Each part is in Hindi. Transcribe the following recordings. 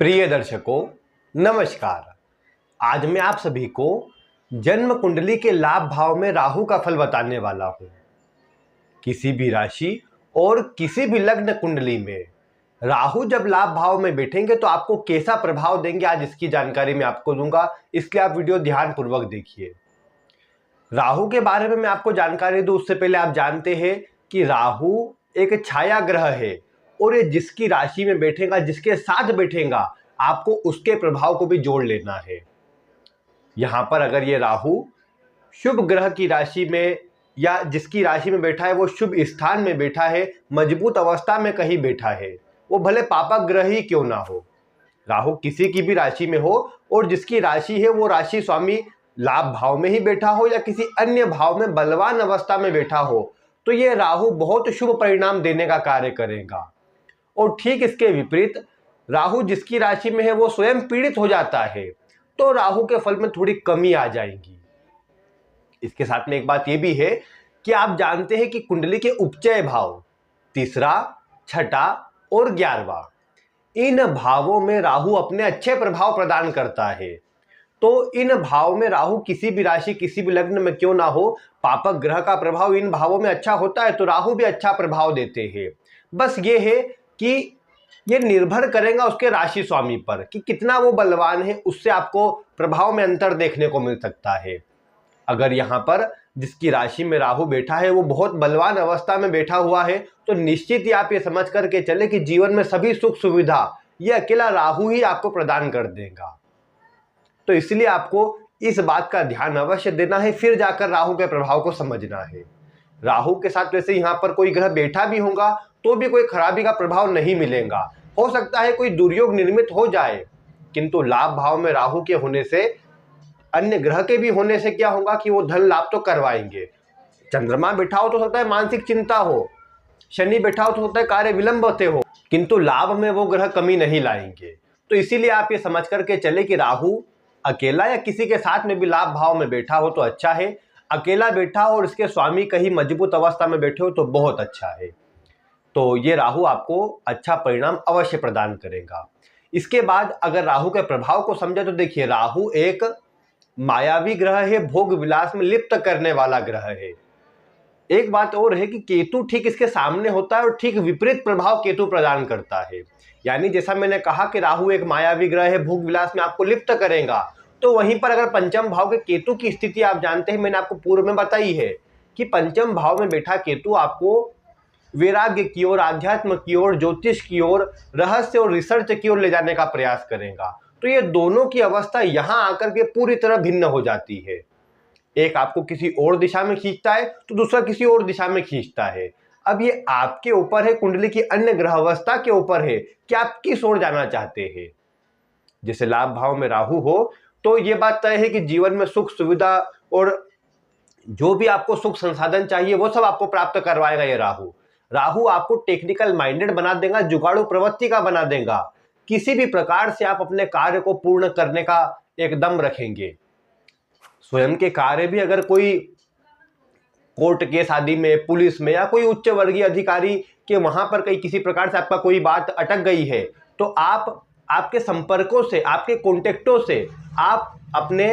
प्रिय दर्शकों, नमस्कार। आज मैं आप सभी को जन्म कुंडली के लाभ भाव में राहु का फल बताने वाला हूं। किसी भी राशि और किसी भी लग्न कुंडली में राहु जब लाभ भाव में बैठेंगे तो आपको कैसा प्रभाव देंगे, आज इसकी जानकारी मैं आपको दूंगा। इसलिए आप वीडियो ध्यान पूर्वक देखिए। राहु के बारे में मैं आपको जानकारी दूं उससे पहले आप जानते हैं कि राहु एक छाया ग्रह है और ये जिसकी राशि में बैठेगा, जिसके साथ बैठेगा, आपको उसके प्रभाव को भी जोड़ लेना है। यहां पर अगर ये राहु शुभ ग्रह की राशि में या जिसकी राशि में बैठा है वो शुभ स्थान में बैठा है, मजबूत अवस्था में कहीं बैठा है, वो भले पापक ग्रह ही क्यों ना हो, राहु किसी की भी राशि में हो और जिसकी राशि है वो राशि स्वामी लाभ भाव में ही बैठा हो या किसी अन्य भाव में बलवान अवस्था में बैठा हो, तो ये राहु बहुत शुभ परिणाम देने का कार्य करेगा। और ठीक इसके विपरीत राहु जिसकी राशि में है वो स्वयं पीड़ित हो जाता है, तो राहु के फल में थोड़ी कमी आ जाएगी। इसके साथ में एक बात यह भी है कि आप जानते हैं कि कुंडली के उपचय भाव तीसरा, छठा और 11वां, इन भावों में राहु अपने अच्छे प्रभाव प्रदान करता है। तो इन भाव में राहु किसी भी राशि किसी भी लग्न में क्यों ना हो, पापक ग्रह का प्रभाव इन भावों में अच्छा होता है तो राहु भी अच्छा प्रभाव देते हैं। बस ये है कि ये निर्भर करेगा उसके राशि स्वामी पर कि कितना वो बलवान है, उससे आपको प्रभाव में अंतर देखने को मिल सकता है। अगर यहाँ पर जिसकी राशि में राहु बैठा है वो बहुत बलवान अवस्था में बैठा हुआ है तो निश्चित ही आप ये समझ करके चले कि जीवन में सभी सुख सुविधा ये अकेला राहु ही आपको प्रदान कर देगा। तो इसलिए आपको इस बात का ध्यान अवश्य देना है, फिर जाकर राहु के प्रभाव को समझना है। राहु के साथ वैसे यहाँ पर कोई ग्रह बैठा भी होगा तो भी कोई खराबी का प्रभाव नहीं मिलेगा। हो सकता है कोई दुर्योग निर्मित हो जाए, किंतु लाभ भाव में राहु के होने से, अन्य ग्रह के भी होने से क्या होगा कि वो धन लाभ तो करवाएंगे। चंद्रमा बैठा हो तो सकता है मानसिक चिंता हो, शनि बैठा हो तो सकता है कार्य विलंब होते हो, किंतु लाभ में वो ग्रह कमी नहीं लाएंगे। तो इसीलिए आप ये समझ करके चले कि राहु अकेला या किसी के साथ में भी लाभ भाव में बैठा हो तो अच्छा है, अकेला बैठा हो और इसके स्वामी कहीं मजबूत अवस्था में बैठे हो तो बहुत अच्छा है। तो ये राहु आपको अच्छा परिणाम अवश्य प्रदान करेगा। इसके बाद अगर राहु के प्रभाव को समझे तो देखिए, राहु एक मायावी ग्रह है, भोग विलास में लिप्त करने वाला ग्रह है। एक बात और है कि केतु ठीक इसके सामने होता है और ठीक विपरीत प्रभाव केतु प्रदान करता है। यानी जैसा मैंने कहा कि राहु एक मायावी ग्रह है, भोग विलास में आपको लिप्त करेगा, तो वहीं पर अगर पंचम भाव के केतु की स्थिति आप जानते हैं, मैंने आपको पूर्व में बताई है कि पंचम भाव में बैठा केतु आपको वैराग्य की ओर, आध्यात्म की ओर, ज्योतिष की ओर, रहस्य और रिसर्च की ओर ले जाने का प्रयास करेगा। तो ये दोनों की अवस्था यहां आकर के पूरी तरह भिन्न हो जाती है। एक आपको किसी और दिशा में खींचता है तो दूसरा किसी और दिशा में खींचता है। अब ये आपके ऊपर है, कुंडली की अन्य ग्रह अवस्था के ऊपर है कि आप किस ओर जाना चाहते हैं। जैसे लाभ भाव में राहु हो तो ये बात तय है कि जीवन में सुख सुविधा और जो भी आपको सुख संसाधन चाहिए वो सब आपको प्राप्त करवाएगा ये राहु। राहु आपको टेक्निकल माइंडेड बना देगा, जुगाड़ू प्रवृत्ति का बना देगा। किसी भी प्रकार से आप अपने कार्य को पूर्ण करने का एकदम रखेंगे। स्वयं के कार्य भी अगर कोई कोर्ट केस आदि में, पुलिस में या कोई उच्च वर्गीय अधिकारी के वहां पर कहीं किसी प्रकार से आपका कोई बात अटक गई है तो आप आपके संपर्कों से, आपके कॉन्टेक्टों से आप अपने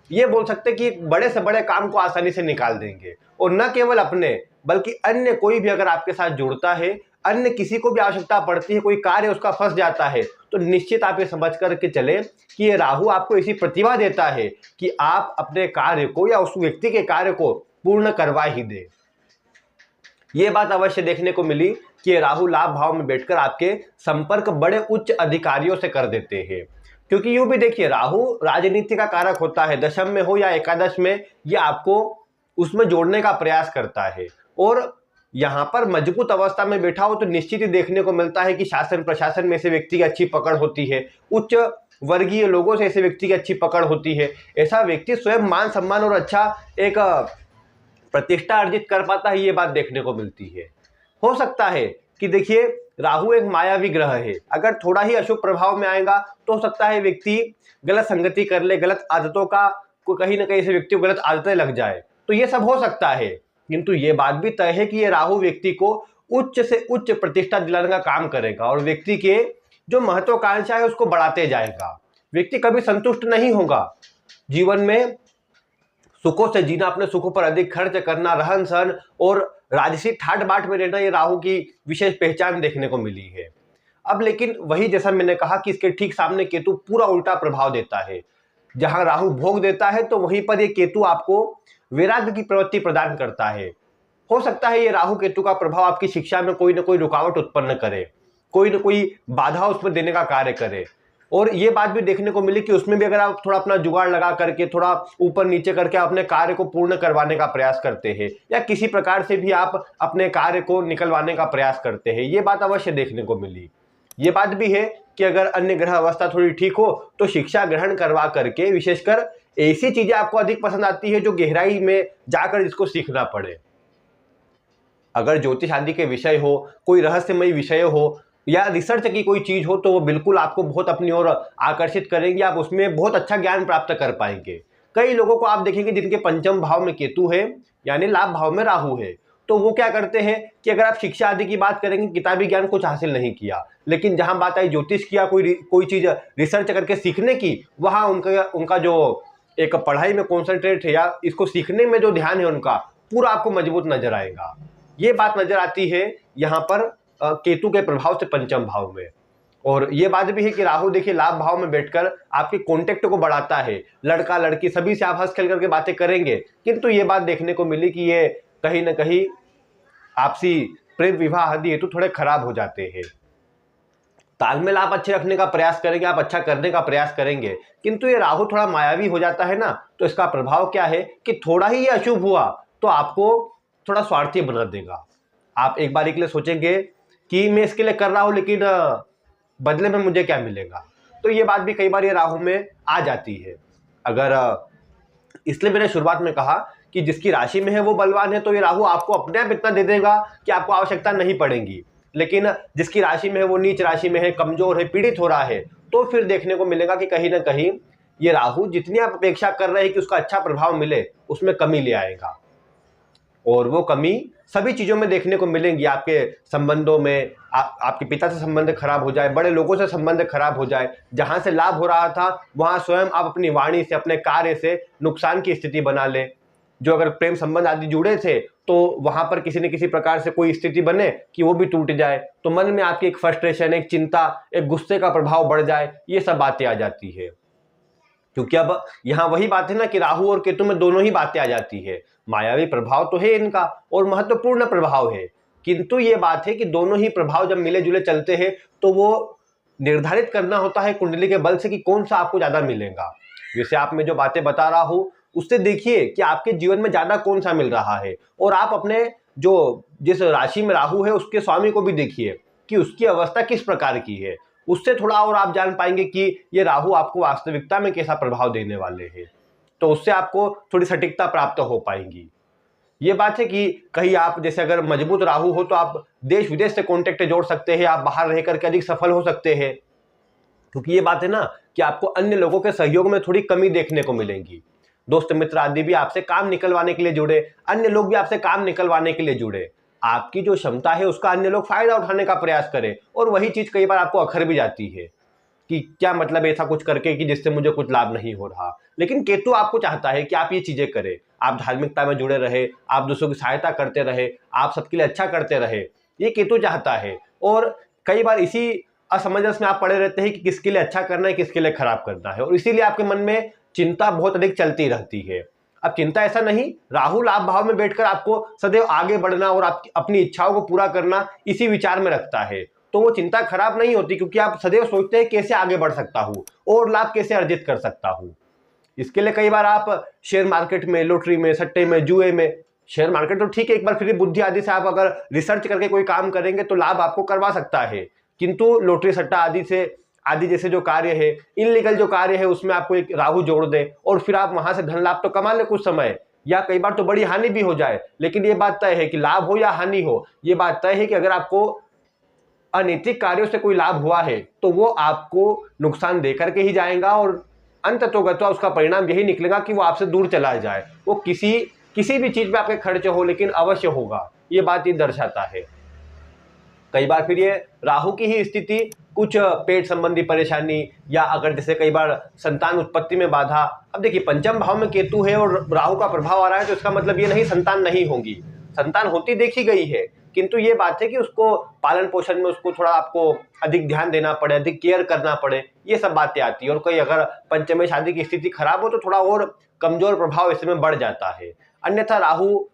ये बोल सकते कि बड़े से बड़े काम को आसानी से निकाल देंगे। और न केवल अपने बल्कि अन्य कोई भी अगर आपके साथ जुड़ता है, अन्य किसी को भी आवश्यकता पड़ती है, कोई कार्य उसका फंस जाता है, तो निश्चित आप ये समझ करके चले कि ये राहु आपको ऐसी प्रतिभा देता है कि आप अपने कार्य को या उस व्यक्ति के कार्य को पूर्ण करवा ही दे। ये बात अवश्य देखने को मिली कि ये राहु लाभ भाव में बैठकर आपके संपर्क बड़े उच्च अधिकारियों से कर देते हैं। क्योंकि यूं भी देखिए, राहु राजनीति का कारक होता है, दशम में हो या एकादश में, ये आपको उसमें जोड़ने का प्रयास करता है। और यहाँ पर मजबूत अवस्था में बैठा हो तो निश्चित ही देखने को मिलता है कि शासन प्रशासन में ऐसे व्यक्ति की अच्छी पकड़ होती है, उच्च वर्गीय लोगों से ऐसे व्यक्ति की अच्छी पकड़ होती है। ऐसा व्यक्ति स्वयं मान सम्मान और अच्छा एक प्रतिष्ठा अर्जित कर पाता है, ये बात देखने को मिलती है। हो सकता है कि देखिए, राहु एक मायावी ग्रह है, अगर थोड़ा ही अशुभ प्रभाव में आएगा तो हो सकता है व्यक्ति गलत संगति कर ले, गलत आदतों का कहीं ना कहीं से व्यक्ति को गलत आदतें लग जाए, तो ये सब हो सकता है। किंतु ये बात भी तय है कि ये राहु व्यक्ति को उच्च से उच्च प्रतिष्ठा दिलाने का काम करेगा और व्यक्ति के जो महत्वाकांक्षा है उसको बढ़ाते जाएगा। व्यक्ति कभी संतुष्ट नहीं होगा। जीवन में सुखों से जीना, अपने सुखों पर अधिक खर्च करना, रहन सहन और राजसी ठाट बाट में रहना, ये राहु की विशेष पहचान देखने को मिली है। अब लेकिन वही, जैसा मैंने कहा कि इसके ठीक सामने केतु पूरा उल्टा प्रभाव देता है। जहां राहु भोग देता है तो वहीं पर ये केतु आपको वैराग्य की प्रवृत्ति प्रदान करता है। हो सकता है ये राहु केतु का प्रभाव आपकी शिक्षा में कोई ना कोई रुकावट उत्पन्न करे, कोई ना कोई बाधा उसमें देने का कार्य करे। और ये बात भी देखने को मिली कि उसमें भी अगर आप थोड़ा अपना जुगाड़ लगा करके, थोड़ा ऊपर नीचे करके अपने कार्य को पूर्ण करवाने का प्रयास करते हैं, या किसी प्रकार से भी आप अपने कार्य को निकलवाने का प्रयास करते हैं, ये बात अवश्य देखने को मिली। ये बात भी है कि अगर अन्य ग्रह अवस्था थोड़ी ठीक हो तो शिक्षा ग्रहण करवा करके, विशेषकर ऐसी चीजें आपको अधिक पसंद आती है जो गहराई में जाकर इसको सीखना पड़े। अगर ज्योतिष आदि के विषय हो, कोई रहस्यमयी विषय हो, या रिसर्च की कोई चीज हो, तो वो बिल्कुल आपको बहुत अपनी ओर आकर्षित करेंगे। आप उसमें बहुत अच्छा ज्ञान प्राप्त कर पाएंगे। कई लोगों को आप देखेंगे जिनके पंचम भाव में केतु है, यानी लाभ भाव में राहु है, तो वो क्या करते हैं कि अगर आप शिक्षा आदि की बात करेंगे, किताबी ज्ञान कुछ हासिल नहीं किया, लेकिन जहां बात आई ज्योतिष की या कोई चीज रिसर्च करके सीखने की, वहां उनका जो एक पढ़ाई में कॉन्सेंट्रेट है या इसको सीखने में जो ध्यान है उनका, पूरा आपको मजबूत नजर आएगा। ये बात नजर आती है यहाँ पर केतु के प्रभाव से पंचम भाव में। और ये बात भी है कि राहु देखिए लाभ भाव में बैठकर आपके कॉन्टेक्ट को बढ़ाता है। लड़का लड़की सभी से आप हंस खेल करके बातें करेंगे, किंतु ये बात देखने को मिली कि ये कहीं ना कहीं आपसी प्रेम विवाह आदि हेतु थोड़े खराब हो जाते हैं। तालमेल आप अच्छे रखने का प्रयास करेंगे, आप अच्छा करने का प्रयास करेंगे, किंतु ये राहु थोड़ा मायावी हो जाता है ना, तो इसका प्रभाव क्या है कि थोड़ा ही ये अशुभ हुआ तो आपको थोड़ा स्वार्थी बना देगा। आप एक बार के लिए सोचेंगे कि मैं इसके लिए कर रहा हूं, लेकिन बदले में मुझे क्या मिलेगा। तो ये बात भी कई बार ये राहु में आ जाती है। अगर इसलिए मैंने शुरुआत में कहा कि जिसकी राशि में है वो बलवान है, तो ये राहु आपको अपने आप इतना दे देगा कि आपको आवश्यकता नहीं पड़ेगी। लेकिन जिसकी राशि में है वो नीच राशि में है, कमजोर है, पीड़ित हो रहा है, तो फिर देखने को मिलेगा कि कहीं ना कहीं ये राहु जितनी आप अपेक्षा कर रहे हैं कि उसका अच्छा प्रभाव मिले, उसमें कमी ले आएगा। और वो कमी सभी चीजों में देखने को मिलेंगी। आपके संबंधों में, आपके पिता से संबंध खराब हो जाए, बड़े लोगों से संबंध खराब हो जाए, जहां से लाभ हो रहा था वहां स्वयं आप अपनी वाणी से, अपने कार्य से नुकसान की स्थिति बना ले। जो अगर प्रेम संबंध आदि जुड़े थे तो वहां पर किसी न किसी प्रकार से कोई स्थिति बने कि वो भी टूट जाए, तो मन में आपकी एक फ्रस्ट्रेशन, एक चिंता, एक गुस्से का प्रभाव बढ़ जाए, ये सब बातें आ जाती है। क्योंकि अब यहाँ वही बात है ना कि राहु और केतु में दोनों ही बातें आ जाती है। मायावी प्रभाव तो है इनका और महत्वपूर्ण प्रभाव है, किंतु ये बात है कि दोनों ही प्रभाव जब मिले जुले चलते हैं तो वो निर्धारित करना होता है कुंडली के बल से कि कौन सा आपको ज्यादा मिलेगा। जैसे आप में जो बातें बता रहा हूं उससे देखिए कि आपके जीवन में ज्यादा कौन सा मिल रहा है, और आप अपने जो जिस राशि में राहु है उसके स्वामी को भी देखिए कि उसकी अवस्था किस प्रकार की है। उससे थोड़ा और आप जान पाएंगे कि ये राहु आपको वास्तविकता में कैसा प्रभाव देने वाले हैं, तो उससे आपको थोड़ी सटीकता प्राप्त हो पाएंगी। ये बात है कि कहीं आप जैसे अगर मजबूत राहु हो तो आप देश विदेश से कॉन्टेक्ट जोड़ सकते हैं, आप बाहर रह करके अधिक सफल हो सकते हैं। क्योंकि ये बात है ना कि आपको अन्य लोगों के सहयोग में थोड़ी कमी देखने को मिलेगी। दोस्त मित्र आदि भी आपसे काम निकलवाने के लिए जुड़े, अन्य लोग भी आपसे काम निकलवाने के लिए जुड़े। आपकी जो क्षमता है उसका अन्य लोग फायदा उठाने का प्रयास करें, और वही चीज कई बार आपको अखर भी जाती है कि क्या मतलब ऐसा कुछ करके कि जिससे मुझे कुछ लाभ नहीं हो रहा। लेकिन केतु आपको चाहता है कि आप ये चीजें करें, आप धार्मिकता में जुड़े रहे, आप दूसरों की सहायता करते रहे, आप सबके लिए अच्छा करते रहे, ये केतु चाहता है। और कई बार इसी असमंजस में आप पड़े रहते हैं कि किसके लिए अच्छा करना है, किसके लिए खराब करना है, और इसीलिए आपके मन में चिंता बहुत अधिक चलती रहती है। अब चिंता ऐसा नहीं, राहु लाभ भाव में बैठकर आपको सदैव आगे बढ़ना और आपकी अपनी इच्छाओं को पूरा करना इसी विचार में रखता है, तो वो चिंता खराब नहीं होती, क्योंकि आप सदैव सोचते हैं कैसे आगे बढ़ सकता हूँ और लाभ कैसे अर्जित कर सकता हूँ। इसके लिए कई बार आप शेयर मार्केट में, लॉटरी में, सट्टे में, जुए में, शेयर मार्केट तो ठीक है, एक बार फिर बुद्धि आदि से आप अगर रिसर्च करके कोई काम करेंगे तो लाभ आपको करवा सकता है, किंतु लॉटरी सट्टा आदि जैसे जो कार्य है, इनलीगल जो कार्य है, उसमें आपको एक राहु जोड़ दे और फिर आप वहां से धन लाभ तो कमा ले कुछ समय, या कई बार तो बड़ी हानि भी हो जाए। लेकिन ये बात तय है कि लाभ हो या हानि हो, ये बात तय है कि अगर आपको अनैतिक कार्यों से कोई लाभ हुआ है तो वो आपको नुकसान देकर के ही जाएगा, और अंततोगत्वा उसका परिणाम यही निकलेगा कि वो आपसे दूर चला जाए। वो किसी भी चीज पे आपके खर्च हो, लेकिन अवश्य होगा, ये बात ये दर्शाता है। कई बार फिर ये राहु की ही स्थिति कुछ पेट संबंधी परेशानी, या अगर जैसे कई बार संतान उत्पत्ति में बाधा। अब देखिए पंचम भाव में केतु है और राहु का प्रभाव आ रहा है, तो इसका मतलब ये नहीं संतान नहीं होगी, संतान होती देखी गई है, किंतु ये बात है कि उसको पालन पोषण में उसको थोड़ा आपको अधिक ध्यान देना पड़े, अधिक केयर करना पड़े, ये सब बातें आती है। और कोई अगर पंचम में शादी की स्थिति खराब हो तो थोड़ा और कमजोर प्रभाव ऐसे में बढ़ जाता है। अन्यथा राहु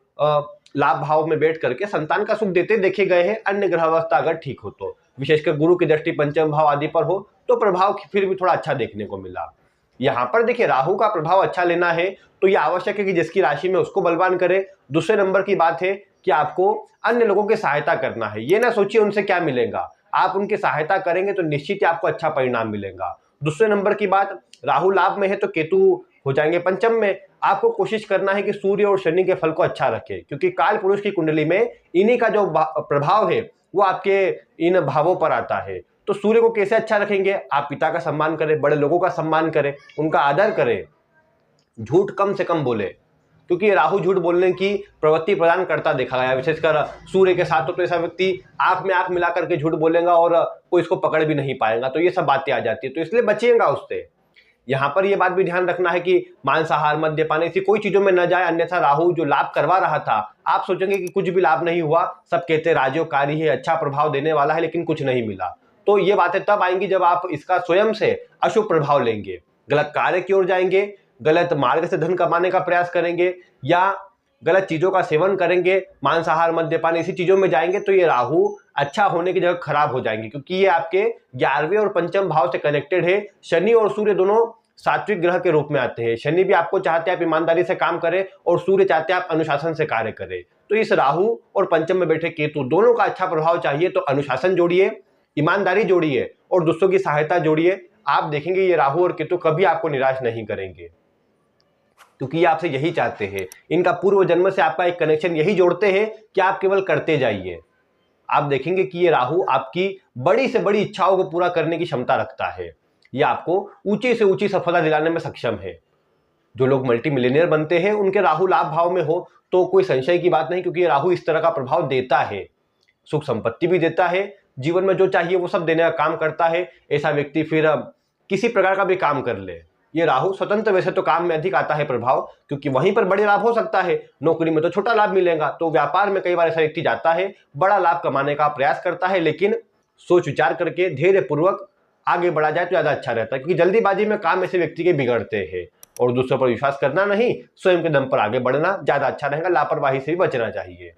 लाभ भाव में बैठ करके संतान का सुख देते देखे गए हैं, अन्य ग्रह अवस्था अगर ठीक हो तो, विशेषकर गुरु की दृष्टि पंचम भाव आदि पर हो तो प्रभाव फिर भी थोड़ा अच्छा देखने को मिला। यहाँ पर देखिए राहु का प्रभाव अच्छा लेना है तो ये आवश्यक है कि जिसकी राशि में उसको बलवान करे। दूसरे नंबर की बात है कि आपको अन्य लोगों की सहायता करना है, ये ना सोचिए उनसे क्या मिलेगा, आप उनकी सहायता करेंगे तो निश्चित ही आपको अच्छा परिणाम मिलेगा। दूसरे नंबर की बात, राहु लाभ में है तो केतु हो जाएंगे पंचम में, आपको कोशिश करना है कि सूर्य और शनि के फल को अच्छा रखे, क्योंकि काल पुरुष की कुंडली में इन्हीं का जो प्रभाव है वो आपके इन भावों पर आता है। तो सूर्य को कैसे अच्छा रखेंगे, आप पिता का सम्मान करें, बड़े लोगों का सम्मान करें, उनका आदर करें, झूठ कम से कम बोले, क्योंकि राहु झूठ बोलने की प्रवृत्ति प्रदान करता देखा गया, विशेषकर सूर्य के साथ तो ऐसा व्यक्ति आंख में आंख मिला करके झूठ बोलेगा और कोई इसको पकड़ भी नहीं पाएगा, तो ये सब बातें आ जाती है, तो इसलिए बचिएगा उससे। यहाँ पर ये बात भी ध्यान रखना है कि मांसाहार मद्यपान ऐसी कोई चीजों में न जाए, अन्यथा राहु जो लाभ करवा रहा था आप सोचेंगे कि कुछ भी लाभ नहीं हुआ, सब कहते राजयोगकारी है, अच्छा प्रभाव देने वाला है, लेकिन कुछ नहीं मिला। तो ये बातें तब आएंगी जब आप इसका स्वयं से अशुभ प्रभाव लेंगे, गलत कार्य की ओर जाएंगे, गलत मार्ग से धन कमाने का प्रयास करेंगे, या गलत चीजों का सेवन करेंगे, मांसाहार मद्यपान इसी चीजों में जाएंगे, तो ये राहु अच्छा होने की जगह खराब हो जाएंगे, क्योंकि ये आपके 11वें और पंचम भाव से कनेक्टेड है। शनि और सूर्य दोनों सात्विक ग्रह के रूप में आते हैं, शनि भी आपको चाहते हैं आप ईमानदारी से काम करें और सूर्य चाहते हैं आप अनुशासन से कार्य करें। तो इस राहु और पंचम में बैठे केतु दोनों का अच्छा प्रभाव चाहिए तो अनुशासन जोड़िए, ईमानदारी जोड़िए और दूसरों की सहायता जोड़िए, आप देखेंगे ये राहु और केतु कभी आपको निराश नहीं करेंगे, क्योंकि ये आपसे यही चाहते हैं। इनका पूर्व जन्म से आपका एक कनेक्शन यही जोड़ते हैं कि आप केवल करते जाइए। आप देखेंगे कि ये राहु आपकी बड़ी से बड़ी इच्छाओं को पूरा करने की क्षमता रखता है, ये आपको ऊंची से ऊंची सफलता दिलाने में सक्षम है। जो लोग मल्टी मिलियनियर बनते हैं उनके राहु लाभ भाव में हो तो कोई संशय की बात नहीं, क्योंकि ये राहु इस तरह का प्रभाव देता है, सुख संपत्ति भी देता है, जीवन में जो चाहिए वो सब देने का काम करता है। ऐसा व्यक्ति फिर किसी प्रकार का भी काम कर ले, ये राहु स्वतंत्र वैसे तो काम में अधिक आता है प्रभाव, क्योंकि वहीं पर बड़े लाभ हो सकता है, नौकरी में तो छोटा लाभ मिलेगा, तो व्यापार में कई बार ऐसा व्यक्ति जाता है, बड़ा लाभ कमाने का प्रयास करता है, लेकिन सोच विचार करके धैर्य पूर्वक आगे बढ़ा जाए तो ज्यादा अच्छा रहता है, क्योंकि जल्दीबाजी में काम ऐसे व्यक्ति के बिगड़ते हैं। और दूसरों पर विश्वास करना नहीं, स्वयं के दम पर आगे बढ़ना ज्यादा अच्छा रहेगा, लापरवाही से भी बचना चाहिए।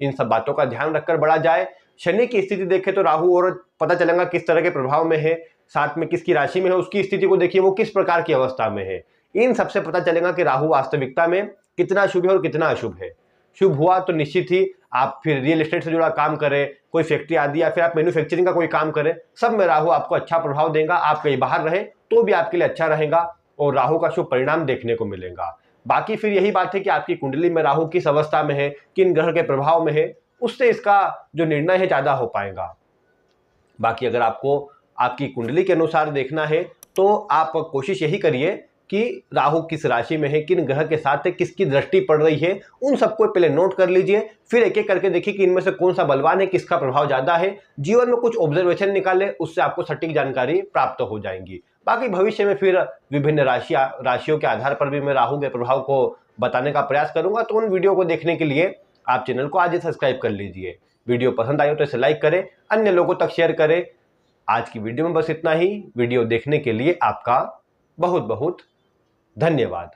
इन सब बातों का ध्यान रखकर बढ़ा जाए। शनि की स्थिति देखे तो राहु और पता चलेगा किस तरह के प्रभाव में है, साथ में किसकी राशि में है उसकी स्थिति को देखिए वो किस प्रकार की अवस्था में है, इन सबसे पता चलेगा कि राहु वास्तविकता में कितना शुभ है और कितना अशुभ है। शुभ हुआ तो निश्चित ही आप फिर रियल एस्टेट से जुड़ा काम करें, कोई फैक्ट्री आदि या फिर आप मैन्युफैक्चरिंग का कोई काम करें, सब में राहु आपको अच्छा प्रभाव देगा। आप कहीं बाहर रहे तो भी आपके लिए अच्छा रहेगा और राहु का शुभ परिणाम देखने को मिलेगा। बाकी फिर यही बात है कि आपकी कुंडली में राहु किस अवस्था में है, किन ग्रह के प्रभाव में है, उससे इसका जो निर्णय है ज्यादा हो पाएगा। बाकी अगर आपको आपकी कुंडली के अनुसार देखना है तो आप कोशिश यही करिए कि राहु किस राशि में है, किन ग्रह के साथ है, किसकी दृष्टि पड़ रही है, उन सबको पहले नोट कर लीजिए, फिर एक एक करके देखिए कि इनमें से कौन सा बलवान है, किसका प्रभाव ज्यादा है। जीवन में कुछ ऑब्जर्वेशन निकाले, उससे आपको सटीक जानकारी प्राप्त हो जाएंगी। बाकी भविष्य में फिर विभिन्न राशियों के आधार पर भी मैं राहु के प्रभाव को बताने का प्रयास करूंगा, तो उन वीडियो को देखने के लिए आप चैनल को आज ही सब्सक्राइब कर लीजिए। वीडियो पसंद आए तो इसे लाइक करें, अन्य लोगों तक शेयर करें। आज की वीडियो में बस इतना ही। वीडियो देखने के लिए आपका बहुत बहुत धन्यवाद।